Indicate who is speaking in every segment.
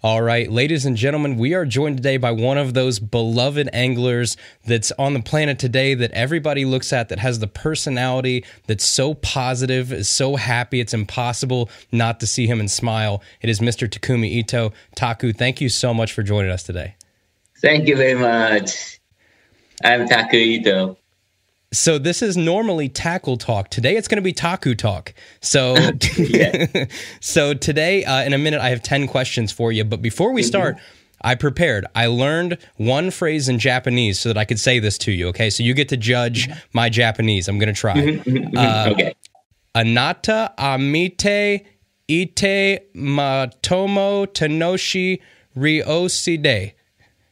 Speaker 1: All right, ladies and gentlemen, we are joined today by one of those beloved anglers that's on the planet today that everybody looks at, that has the personality that's so positive, is so happy, it's impossible not to see him and smile. It is Mr. Takumi Ito. Taku, thank you so much for joining us today.
Speaker 2: Thank you very much. I'm Taku Ito.
Speaker 1: So this is normally tackle talk. Today it's going to be Taku talk. So, so today, in a minute, I have 10 questions for you. But before we start, I prepared. I learned one phrase in Japanese so that I could say this to you. Okay, so you get to judge my Japanese. I'm going to try.
Speaker 2: Okay.
Speaker 1: Anata amite ite matomo tanoshi ryoside.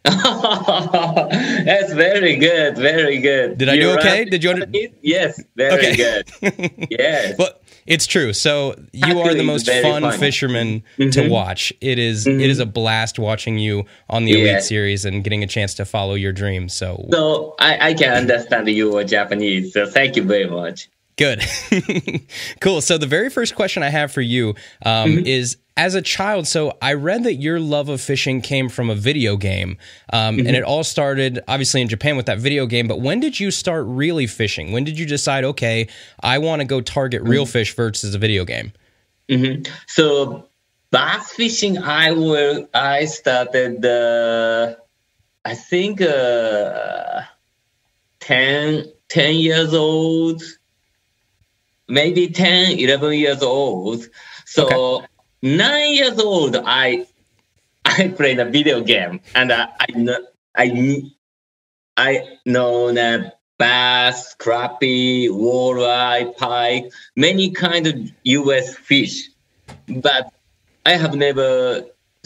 Speaker 2: That's very good, very good.
Speaker 1: Did I do okay? Did you understand?
Speaker 2: Yes, very good. Yes.
Speaker 1: Well, it's true. So you are the most fun fisherman to watch. It is a blast watching you on the Elite Series and getting a chance to follow your dreams. So
Speaker 2: I can understand you are Japanese. So thank you very much.
Speaker 1: Good. Cool. So the very first question I have for you is, as a child, so I read that your love of fishing came from a video game, and it all started, obviously, in Japan with that video game, but when did you start really fishing? When did you decide, okay, I want to go target real fish versus a video game?
Speaker 2: So bass fishing, I started, I think, 10 years old, maybe 10, 11 years old. So 9 years old, I played a video game, and I know that bass, crappie, walleye, pike, many kind of U.S. fish, but I have never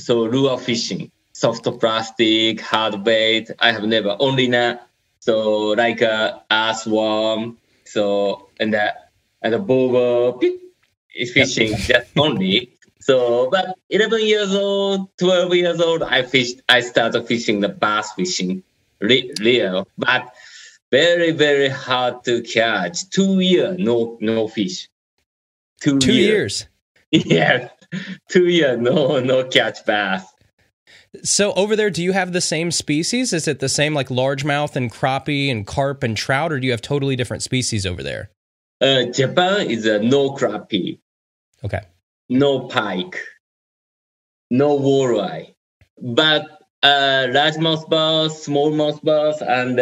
Speaker 2: lure fishing, soft plastic, hard bait. I have never only like a earthworm, and a bobber fishing just only. So, but 11 years old, 12 years old, I started fishing the bass fishing, real, but very, very hard to catch. 2 years, no fish. 2
Speaker 1: years.
Speaker 2: Yeah, 2 years, no catch bass.
Speaker 1: So over there, do you have the same species? Is it the same like largemouth and crappie and carp and trout, or do you have totally different species over there?
Speaker 2: Japan is no crappie.
Speaker 1: Okay.
Speaker 2: No pike, no walleye, but largemouth bass, smallmouth bass, and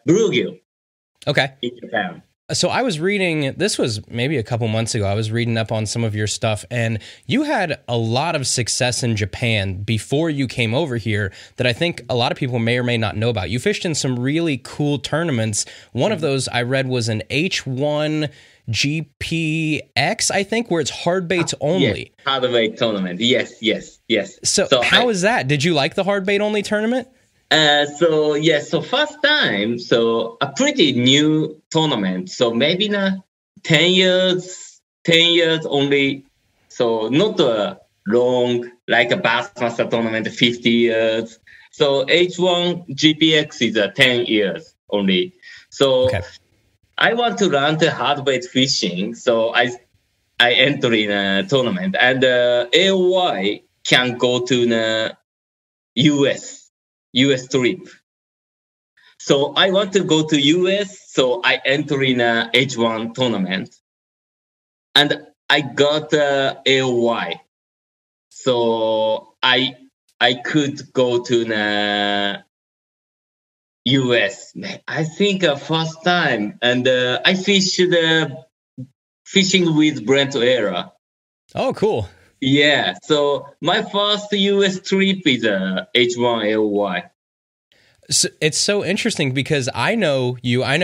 Speaker 2: bluegill.
Speaker 1: Okay.
Speaker 2: In Japan.
Speaker 1: So I was reading, this was maybe a couple months ago, I was reading up on some of your stuff, and you had a lot of success in Japan before you came over here that I think a lot of people may or may not know about. You fished in some really cool tournaments. One of those I read was an H1 GPX, I think, where it's hard baits only.
Speaker 2: Yes, hard bait tournament. Yes.
Speaker 1: So how is that? Did you like the hard bait only tournament?
Speaker 2: So first time, a pretty new tournament. So maybe 10 years only. So not a long, like a Bassmaster tournament, 50 years. So H1 GPX is 10 years only. So I want to learn the hard bait fishing. So I enter in a tournament, and AOY can go to the US trip. So I want to go to US, so I enter in a H1 tournament, and I got AOY. So I could go to the US. I think first time, and I fished fishing with Brent Era.
Speaker 1: Oh, cool.
Speaker 2: Yeah, so my first US trip is H1 AOY.
Speaker 1: So it's so interesting because I know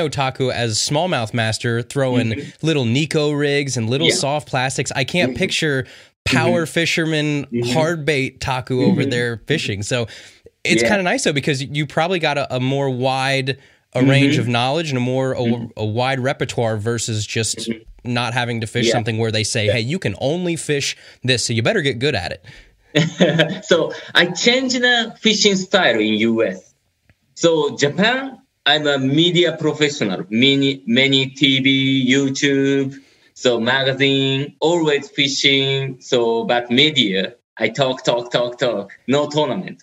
Speaker 1: Taku as smallmouth master throwing little Nico rigs and little soft plastics. I can't picture power fisherman hard bait Taku over there fishing. So it's kind of nice though, because you probably got a more wide range of knowledge and a wide repertoire versus just not having to fish something where they say, hey, you can only fish this, so you better get good at
Speaker 2: it. So I changed the fishing style in US. So Japan, I'm a media professional, many TV, YouTube, so magazine, always fishing. So, but media, I talk. No tournament.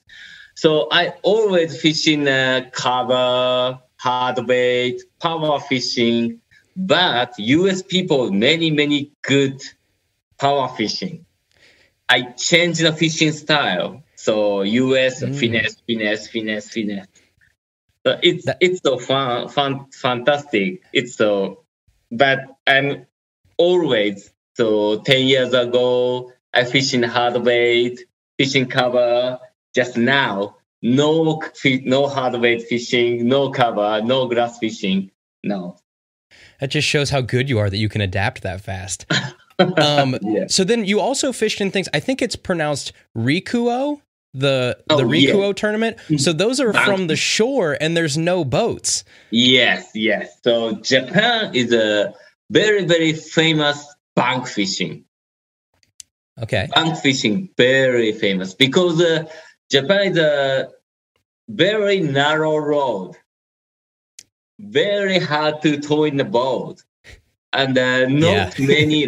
Speaker 2: So I always fishing cover, hard bait, power fishing. But US people, many good power fishing. I changed the fishing style. So US finesse. So it's so fantastic. It's so, but I'm always, so 10 years ago, I fishing hard bait, fishing cover. Just now, no hard bait fishing, no cover, no grass fishing. No.
Speaker 1: That just shows how good you are that you can adapt that fast.
Speaker 2: Yeah.
Speaker 1: So then you also fished in things, I think it's pronounced Rikuo, the Rikuo tournament. So those are from the shore and there's no boats.
Speaker 2: Yes. So Japan is a very famous bank fishing.
Speaker 1: Okay.
Speaker 2: Bank fishing, very famous because Japan is a very narrow road, very hard to tow in the boat, and not many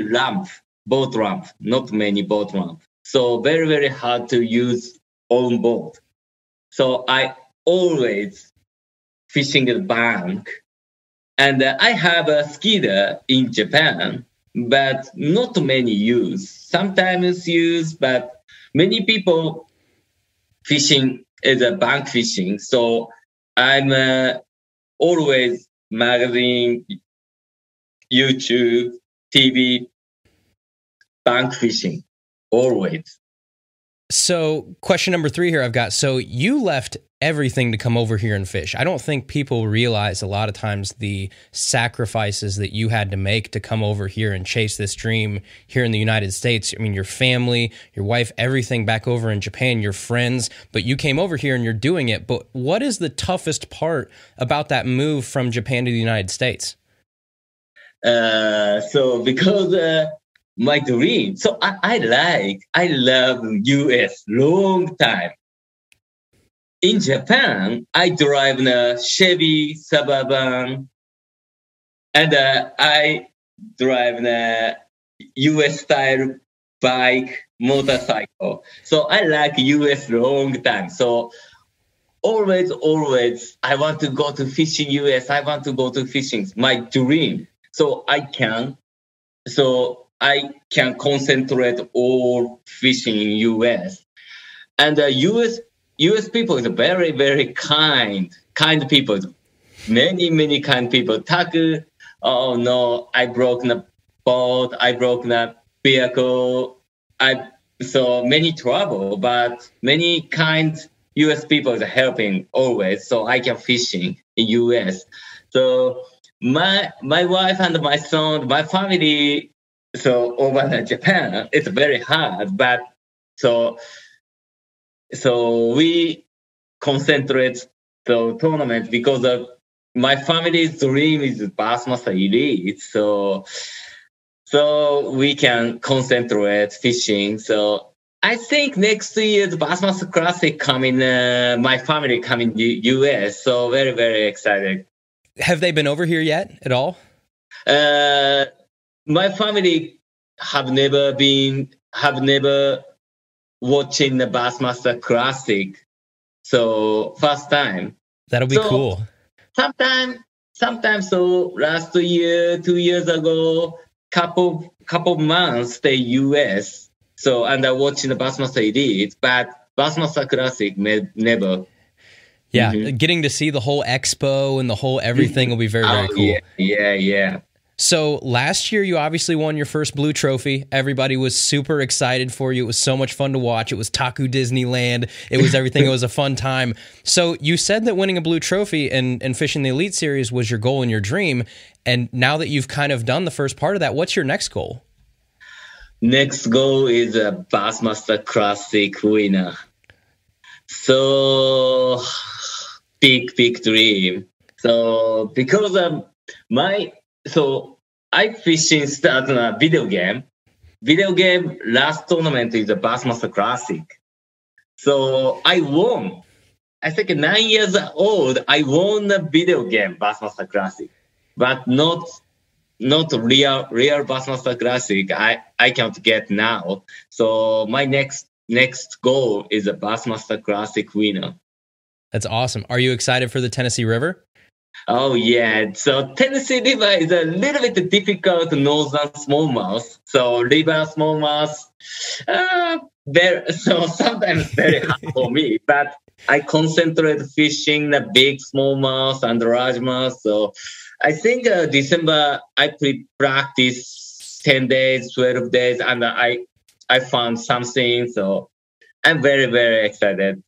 Speaker 2: boat ramp, not many boat ramp. So very hard to use own boat. So I always fishing the bank, and I have a skidder in Japan, but not many use. Sometimes use, but many people fishing is a bank fishing. So I'm always magazine, YouTube, TV, bank fishing, always.
Speaker 1: So question number 3 here I've got. So you left everything to come over here and fish. I don't think people realize a lot of times the sacrifices that you had to make to come over here and chase this dream here in the United States. I mean, your family, your wife, everything back over in Japan, your friends, but you came over here and you're doing it. But what is the toughest part about that move from Japan to the United States?
Speaker 2: So because my dream, so I love US long time. In Japan, I drive a Chevy Suburban, and I drive a US style bike, motorcycle. So I like US long time. So always, I want to go to fishing US. I want to go to fishing. My dream. So I can concentrate all fishing in US. And US people is very kind people. Many kind people. Taku, oh no, I broke the boat, I broke the vehicle. So many trouble, but many kind US people is helping always. So I can fishing in US. So my wife and my son, my family, so over in Japan, it's very hard, but so we concentrate the tournament because of my family's dream is Bassmaster Elite. So we can concentrate fishing. So I think next year the Bassmaster Classic coming, my family coming to US. So very excited.
Speaker 1: Have they been over here yet at all?
Speaker 2: My family have never watching the Bassmaster Classic. So first time.
Speaker 1: That'll be cool. Sometimes so last year, 2 years ago, couple months stay US. So and I watching the Bassmaster Elite, but Bassmaster Classic never. Yeah, getting to see the whole expo and the whole everything will be very cool.
Speaker 2: Yeah.
Speaker 1: So last year, you obviously won your first blue trophy. Everybody was super excited for you. It was so much fun to watch. It was Taku Disneyland. It was everything. It was a fun time. So you said that winning a blue trophy and fishing the Elite Series was your goal and your dream. And now that you've kind of done the first part of that, what's your next goal?
Speaker 2: Next goal is a Bassmaster Classic winner. So big dream. So because of I fishing start a video game. Last tournament is the Bassmaster Classic. So I won. I think 9 years old. I won a video game Bassmaster Classic, but not real Bassmaster Classic. I can't get now. So my next next goal is a Bassmaster Classic winner.
Speaker 1: That's awesome. Are you excited for the Tennessee River?
Speaker 2: Oh yeah, so Tennessee River is a little bit difficult northern smallmouth. So river smallmouth, so sometimes very hard for me. But I concentrate fishing the big smallmouth and largemouth. So I think December I practice 10 days, 12 days, and I found something. So I'm very, very excited.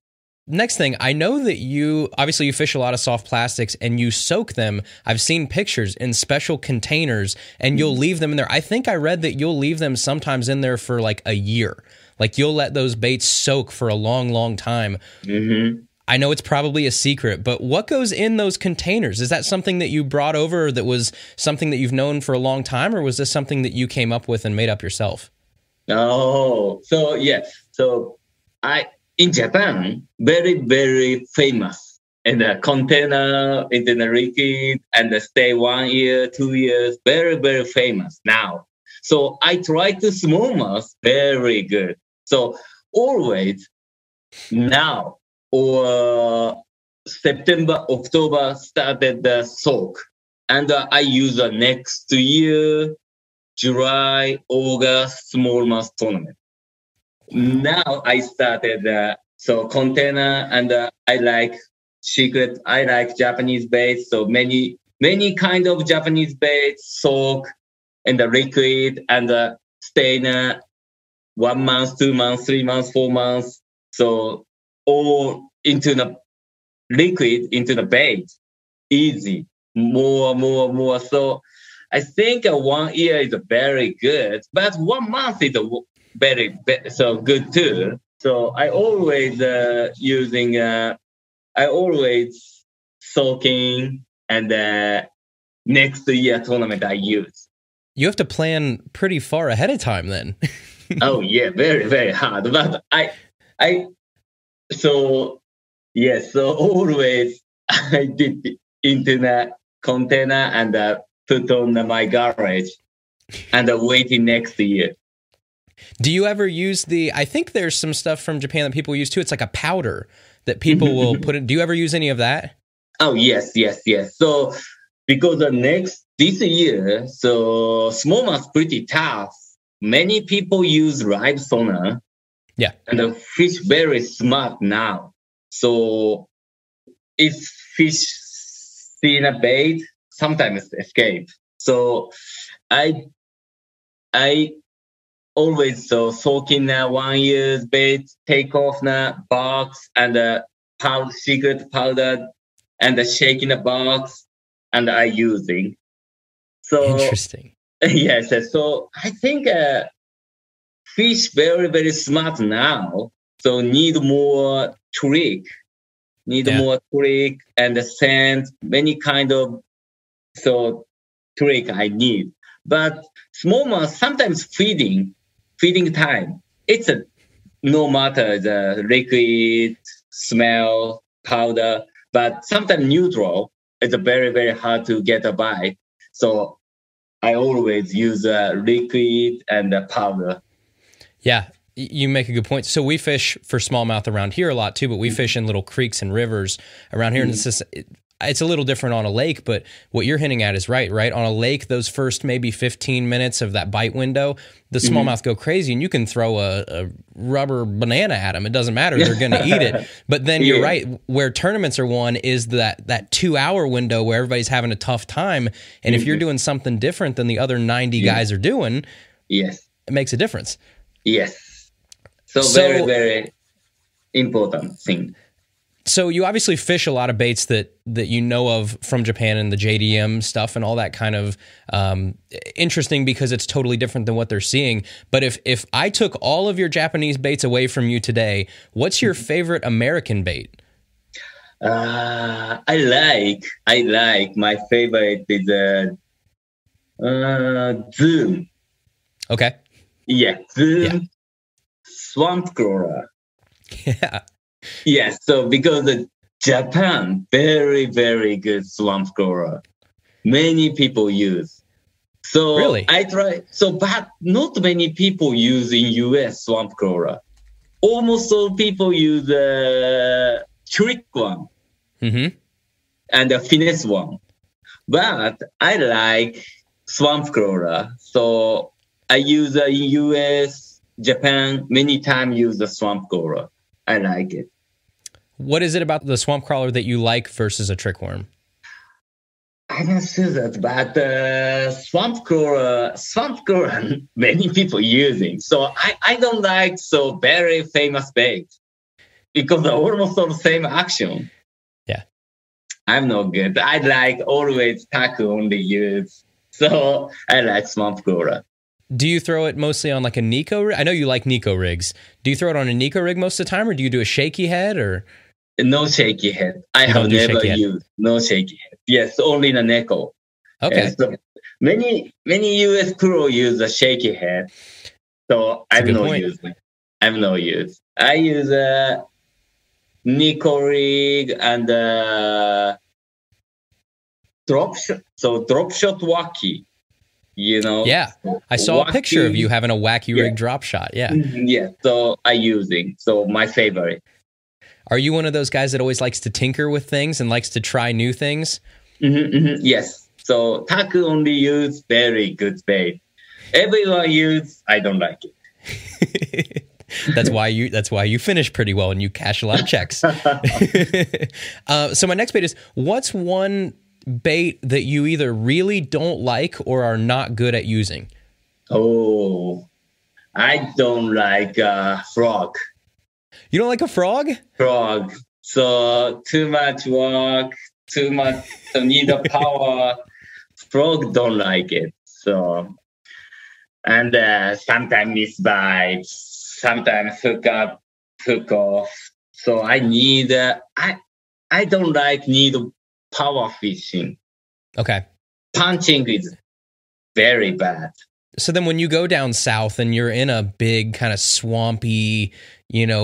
Speaker 1: Next thing, I know that you fish a lot of soft plastics and you soak them. I've seen pictures in special containers and you'll leave them in there. I think I read that you'll leave them sometimes in there for like a year. Like you'll let those baits soak for a long, long time. Mm-hmm. I know it's probably a secret, but what goes in those containers? Is that something that you brought over, or that was something that you've known for a long time, or was this something that you came up with and made up yourself?
Speaker 2: Oh, so yeah. So in Japan, very, very famous. And the container, in the liquid, and stay 1 year, 2 years, very, very famous now. So I try to smallmouth, very good. So always now or September, October started the soak. And I use the next year, July, August, smallmouth tournament. Now I started container, and I like Japanese baits. So many kind of Japanese baits, soak and the liquid, and stay in 1 month, 2 months, 3 months, 4 months. So all into the liquid, into the bait, easy, more. So I think 1 year is very good, but 1 month is very so good too. So I always soaking, and next year tournament I use.
Speaker 1: You have to plan pretty far ahead of time then.
Speaker 2: Oh yeah, very, very hard. But so always I did into the container and put on my garage and waiting next year.
Speaker 1: Do you ever use I think there's some stuff from Japan that people use too. It's like a powder that people will put in. Do you ever use any of that?
Speaker 2: Oh, yes. So because this year, so smallmouth pretty tough. Many people use live sonar.
Speaker 1: Yeah.
Speaker 2: And the fish very smart now. So if fish see a bait, sometimes escape. So I always soaking 1 year's bait, take off the box and secret powder, and shaking the box, and I using. So
Speaker 1: interesting.
Speaker 2: Yes, so I think fish very, very smart now. So need more trick and scent, many kind of trick I need. But smallmouth sometimes feeding time. It's no matter the liquid, smell, powder, but sometimes neutral. It's very, very hard to get a bite. So I always use liquid and powder.
Speaker 1: Yeah, you make a good point. So we fish for smallmouth around here a lot too, but we fish in little creeks and rivers around here. And it's a little different on a lake, but what you're hinting at is right? On a lake, those first maybe 15 minutes of that bite window, the smallmouth go crazy, and you can throw a rubber banana at them. It doesn't matter. They're going to eat it. But then you're right. Where tournaments are won is that 2 hour window where everybody's having a tough time. And if you're doing something different than the other 90 guys are doing, it makes a difference.
Speaker 2: Yes. So very, very important thing.
Speaker 1: So you obviously fish a lot of baits that you know of from Japan and the JDM stuff and all that kind of interesting, because it's totally different than what they're seeing. But if I took all of your Japanese baits away from you today, what's your favorite American bait?
Speaker 2: I like my favorite is Zoom.
Speaker 1: Okay.
Speaker 2: Yeah, Zoom swamp crawler.
Speaker 1: Yeah.
Speaker 2: Yes, so because Japan, very, very good swamp crawler. Many people use. So
Speaker 1: really?
Speaker 2: I try. So, but not many people use in US swamp crawler. almost all people use the trick one and the finesse one. But I like swamp crawler. So I use in US, Japan, many times use the swamp crawler. I like it.
Speaker 1: What is it about the swamp crawler that you like versus a trickworm?
Speaker 2: I don't see that, but swamp crawler, many people using. So I don't like so very famous bait because almost all the same action.
Speaker 1: Yeah,
Speaker 2: I'm not good. I like always Taku only use. So I like swamp crawler.
Speaker 1: Do you throw it mostly on like a Nico rig? I know you like Nico rigs. Do you throw it on a Nico rig most of the time, or do you do a shaky head or?
Speaker 2: No shaky head. I have never used no shaky head. Yes, only the Neko.
Speaker 1: Okay.
Speaker 2: So many US pro use a shaky head. So I'm not using. I'm not use. I use a Neko rig and drop shot. So drop shot wacky. You know.
Speaker 1: Yeah, I saw a picture of you having a wacky rig drop shot. Yeah.
Speaker 2: Yeah. So I using. So my favorite.
Speaker 1: Are you one of those guys that always likes to tinker with things and likes to try new things?
Speaker 2: Yes. So Taku only use very good bait. Everyone use, I don't like it.
Speaker 1: That's why you finish pretty well and you cash a lot of checks. So my next bait is, what's one bait that you either really don't like or are not good at using?
Speaker 2: Oh, I don't like frog.
Speaker 1: You don't like a frog?
Speaker 2: Frog. So too much work, too much, so need the power. Frog don't like it. So, and sometimes miss bites, sometimes hook up, hook off. So I need, I don't like need power fishing.
Speaker 1: Okay.
Speaker 2: Punching is very bad.
Speaker 1: So then when you go down south and you're in a big kind of swampy,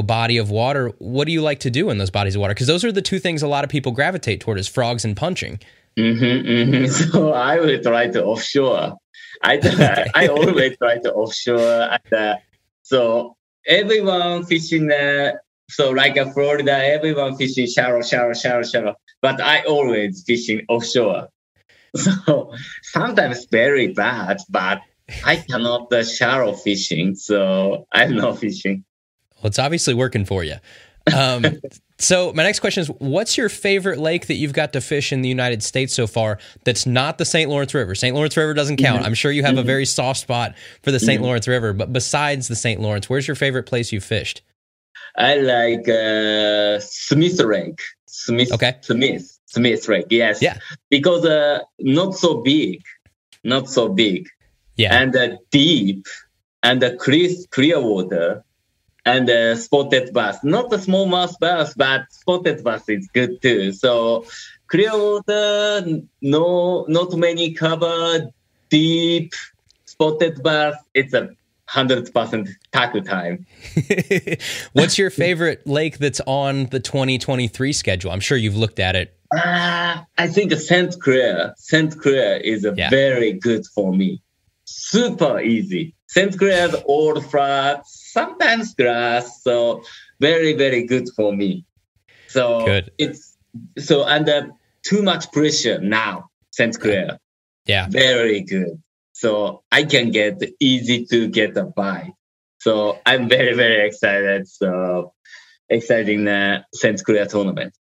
Speaker 1: body of water, what do you like to do in those bodies of water? Because those are the two things a lot of people gravitate toward, is frogs and punching.
Speaker 2: So I will try to offshore. I always try to offshore. And, so everyone fishing, so like a Florida, everyone fishing shallow. But I always fishing offshore. So sometimes very bad, but I cannot shallow fishing. So I'm not fishing.
Speaker 1: Well, it's obviously working for you. So my next question is, what's your favorite lake that you've got to fish in the United States so far that's not the St. Lawrence River? St. Lawrence River doesn't count. I'm sure you have a very soft spot for the St. Lawrence River, but besides the St. Lawrence, where's your favorite place you fished?
Speaker 2: I like Smith Lake. Smith Lake, yes. Yeah. Because not so big.
Speaker 1: Yeah.
Speaker 2: And deep and clear water. And spotted bass, not the smallmouth bass, but spotted bass is good too. So clear water, not many cover, deep spotted bass. It's 100% tackle time.
Speaker 1: What's your favorite lake that's on the 2023 schedule? I'm sure you've looked at it.
Speaker 2: I think St. Clair. St. Clair is very good for me. Super easy. St. Clair's all flat, sometimes grass, so very, very good for me. So
Speaker 1: good.
Speaker 2: It's so under too much pressure now, St. Clair.
Speaker 1: Yeah.
Speaker 2: Very good. So I can get easy to get a bite. So I'm very, very excited. So exciting St. Clair tournament.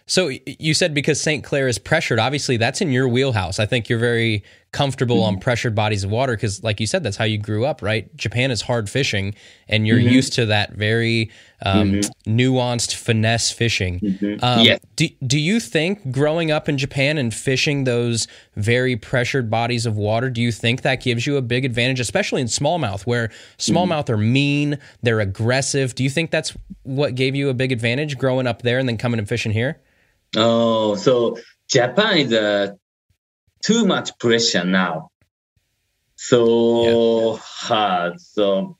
Speaker 1: So you said because St. Clair is pressured, obviously that's in your wheelhouse. I think you're very comfortable on pressured bodies of water because, like you said, that's how you grew up, right? Japan is hard fishing, and you're used to that very nuanced finesse fishing.
Speaker 2: Yes.
Speaker 1: Do you think growing up in Japan and fishing those very pressured bodies of water, do you think that gives you a big advantage, especially in smallmouth, where smallmouth are mean, they're aggressive? Do you think that's what gave you a big advantage growing up there and then coming and fishing here?
Speaker 2: Oh, so Japan is too much pressure now. So hard. So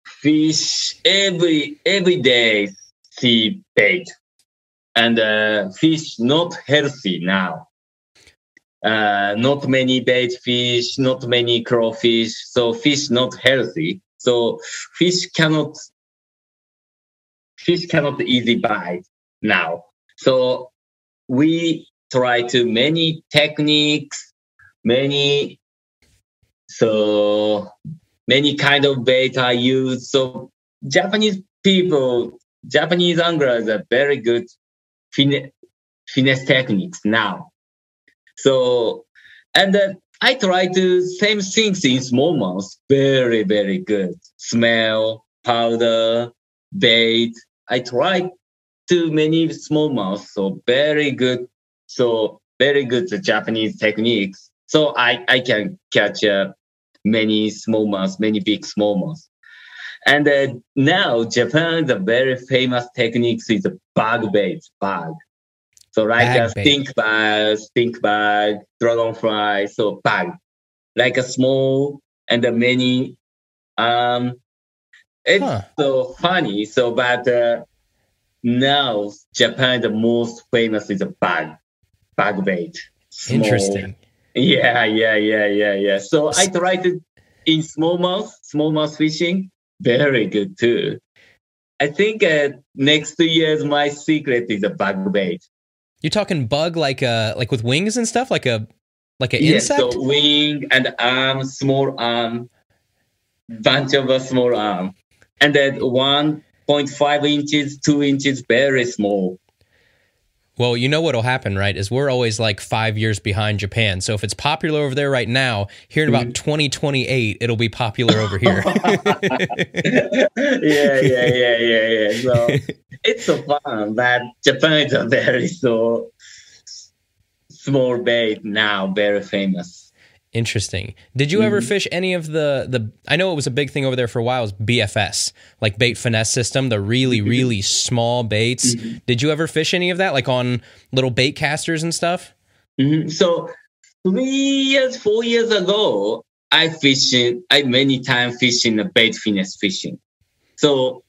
Speaker 2: fish every day see bait, and fish not healthy now. Not many bait fish, not many crawfish. So fish not healthy. So fish cannot easy bite now. So we try to many techniques, many kind of bait are used. So Japanese anglers are very good finesse techniques now. So, and I try to same things in smallmouth. Very, very good. Smell, powder, bait. I try too many smallmouth. So very good. So very good Japanese techniques. So I can catch many smallmouth, many big smallmouth. And now Japan, the very famous techniques is a bug bait, bug. So like a stink bag, dragonfly, so bug. Like a small and a many. It's so funny. So, but now Japan, the most famous is a bug bait. Small.
Speaker 1: Interesting.
Speaker 2: Yeah. So I tried it in smallmouth fishing. Very good too. I think next 2 years, my secret is a bug bait.
Speaker 1: You're talking bug like with wings and stuff, like an
Speaker 2: yes,
Speaker 1: insect?
Speaker 2: So wing and arm, small arm, bunch of a small arm. And then 1.5 inches, 2 inches, very small.
Speaker 1: Well, you know what'll happen, right? Is we're always like 5 years behind Japan. So if it's popular over there right now, here in about 2028, it'll be popular over here.
Speaker 2: yeah. So it's so fun, but Japan is a very so small bait now, very famous.
Speaker 1: Interesting. Did you ever fish any of the? I know it was a big thing over there for a while. Was BFS, like bait finesse system, the really really small baits? Did you ever fish any of that, like on little bait casters and stuff?
Speaker 2: So 4 years ago, I many times fishing the bait finesse fishing. So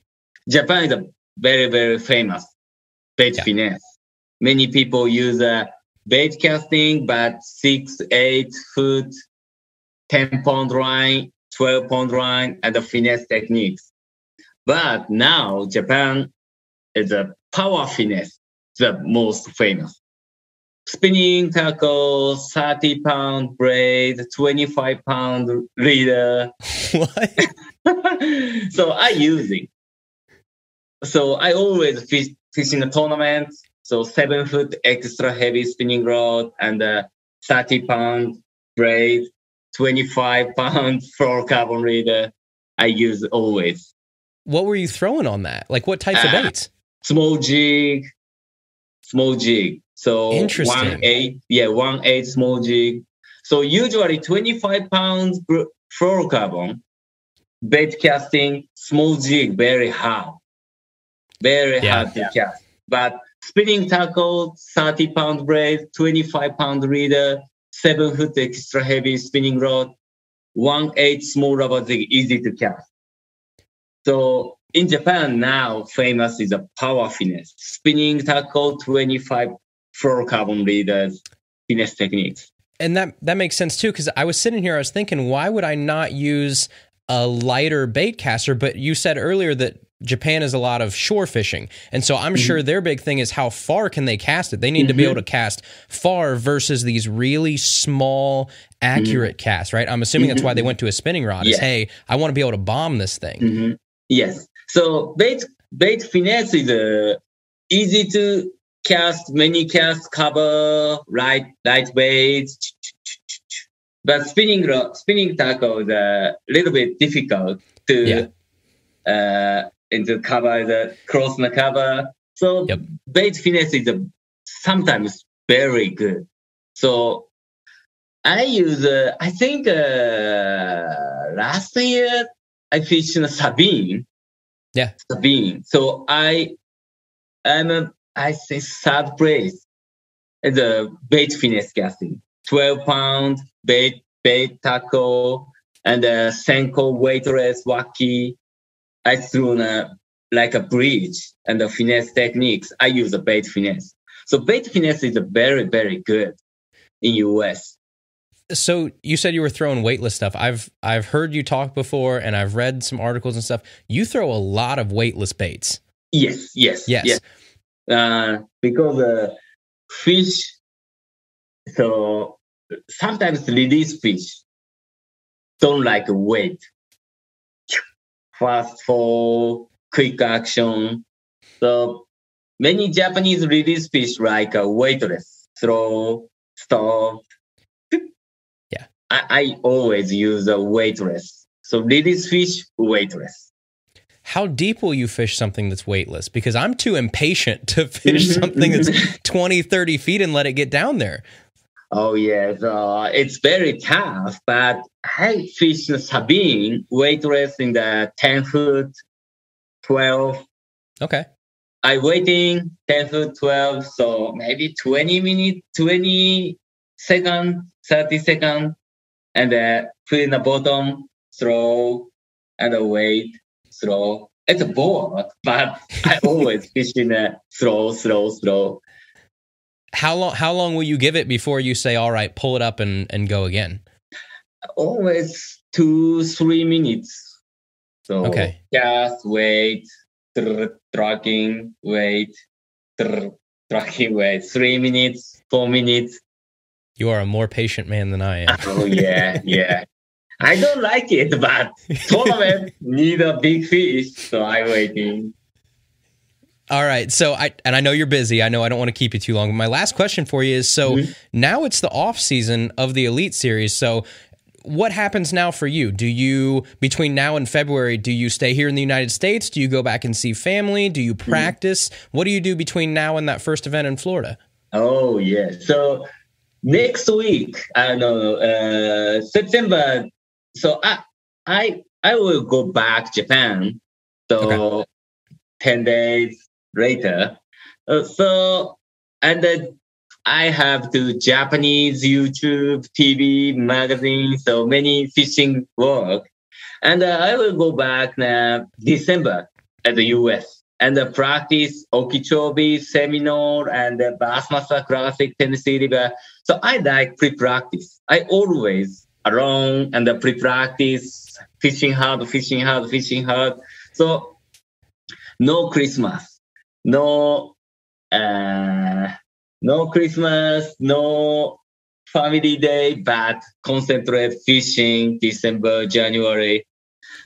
Speaker 2: Japan is a very very famous bait finesse. Many people use bait casting, but 6, 8 foot, 10-pound line, 12-pound line, and the finesse techniques. But now Japan is a power finesse, the most famous. Spinning tackle, 30-pound braid, 25-pound leader.
Speaker 1: What?
Speaker 2: So I using. So I always fish in the tournament. So 7 foot extra heavy spinning rod and 30-pound braid, 25-pound fluorocarbon leader. I use always.
Speaker 1: What were you throwing on that? Like what types of baits?
Speaker 2: Small jig. So
Speaker 1: interesting.
Speaker 2: 1/8 small jig. So usually 25 pounds fluorocarbon bait casting, small jig, very hard to cast. But spinning tackle, 30-pound braid, 25-pound leader, 7 foot extra heavy spinning rod, 1/8 small rubber jig, easy to cast. So in Japan now, famous is a power finesse. Spinning tackle, 25 fluorocarbon leaders, finesse techniques.
Speaker 1: And that makes sense too, because I was sitting here, I was thinking, why would I not use a lighter bait caster? But you said earlier that Japan is a lot of shore fishing. And so I'm sure their big thing is how far can they cast it? They need to be able to cast far versus these really small, accurate casts, right? I'm assuming that's why they went to a spinning rod. Is, hey, I want to be able to bomb this thing.
Speaker 2: Yes. So bait finesse is easy to cast, many casts, cover, light baits. But spinning tackle is a little bit difficult to into cover the cross the cover. So bait finesse is sometimes very good. So I use I think last year I fished in Sabine. Yeah, Sabine. So I say third place in the bait finesse casting. 12-pound bait tackle and Senko weightless wacky. I threw like a bridge and the finesse techniques. I use a bait finesse. So bait finesse is very, very good in US.
Speaker 1: So you said you were throwing weightless stuff. I've heard you talk before, and I've read some articles and stuff. You throw a lot of weightless baits.
Speaker 2: Yes. Because fish, so sometimes release fish don't like weight. Fast fall, quick action. So many Japanese release fish like weightless, throw, stop.
Speaker 1: Yeah.
Speaker 2: I always use a weightless. So release fish, weightless.
Speaker 1: How deep will you fish something that's weightless? Because I'm too impatient to fish something that's 20, 30 feet and let it get down there.
Speaker 2: Oh, yes. It's very tough, but I fish the Sabine weightless in the 10 foot, 12.
Speaker 1: Okay.
Speaker 2: I waiting 10 foot, 12. So maybe 20 minutes, 20 seconds, 30 seconds. And put in the bottom, throw, and wait, throw. It's a bored, but I always fish in a throw.
Speaker 1: How long will you give it before you say, all right, pull it up and go again?
Speaker 2: Always 2-3 minutes. So
Speaker 1: okay.
Speaker 2: Just wait, tracking, wait, tracking, wait. 3 minutes, 4 minutes.
Speaker 1: You are a more patient man than I am.
Speaker 2: Oh, yeah. I don't like it, but tournament need a big fish, so I'm waiting.
Speaker 1: All right. So I know you're busy. I know I don't want to keep you too long. But my last question for you is, so now it's the off season of the Elite Series. So what happens now for you? Do you, between now and February, do you stay here in the United States? Do you go back and see family? Do you practice? What do you do between now and that first event in Florida?
Speaker 2: Oh, yeah. So next week, I don't know, September. So I will go back Japan. So 10 days later. And I have the Japanese YouTube, TV, magazine, so many fishing work. And I will go back now December at the US and practice Okeechobee seminar and Bassmaster Classic Tennessee River. So I like pre-practice. I always around and pre-practice, fishing hard. So no Christmas, no Christmas, no family day, but concentrate fishing December, January.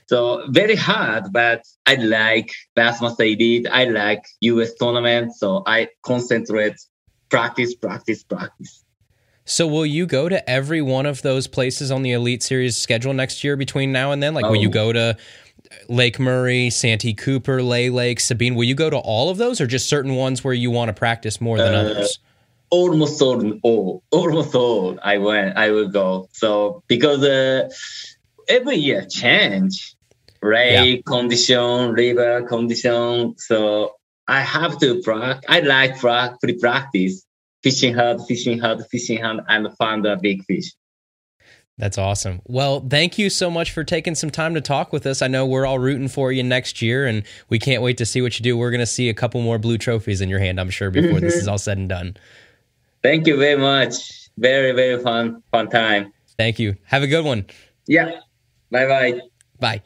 Speaker 2: So very hard, but I like Bassmaster Elite. I like US tournament. So I concentrate, practice.
Speaker 1: So will you go to every one of those places on the Elite Series schedule next year between now and then? Like, will you go to Lake Murray, Santee Cooper, Lay Lake, Sabine? Will you go to all of those, or just certain ones where you want to practice more than others?
Speaker 2: Almost all. I will go. So because every year change, lake condition, river condition. So I have to practice. I like pre-practice, fishing hard, and find a big fish.
Speaker 1: That's awesome. Well, thank you so much for taking some time to talk with us. I know we're all rooting for you next year, and we can't wait to see what you do. We're going to see a couple more blue trophies in your hand, I'm sure, before this is all said and done.
Speaker 2: Thank you very much. Very, very fun time.
Speaker 1: Thank you. Have a good one.
Speaker 2: Yeah. Bye-bye.
Speaker 1: Bye.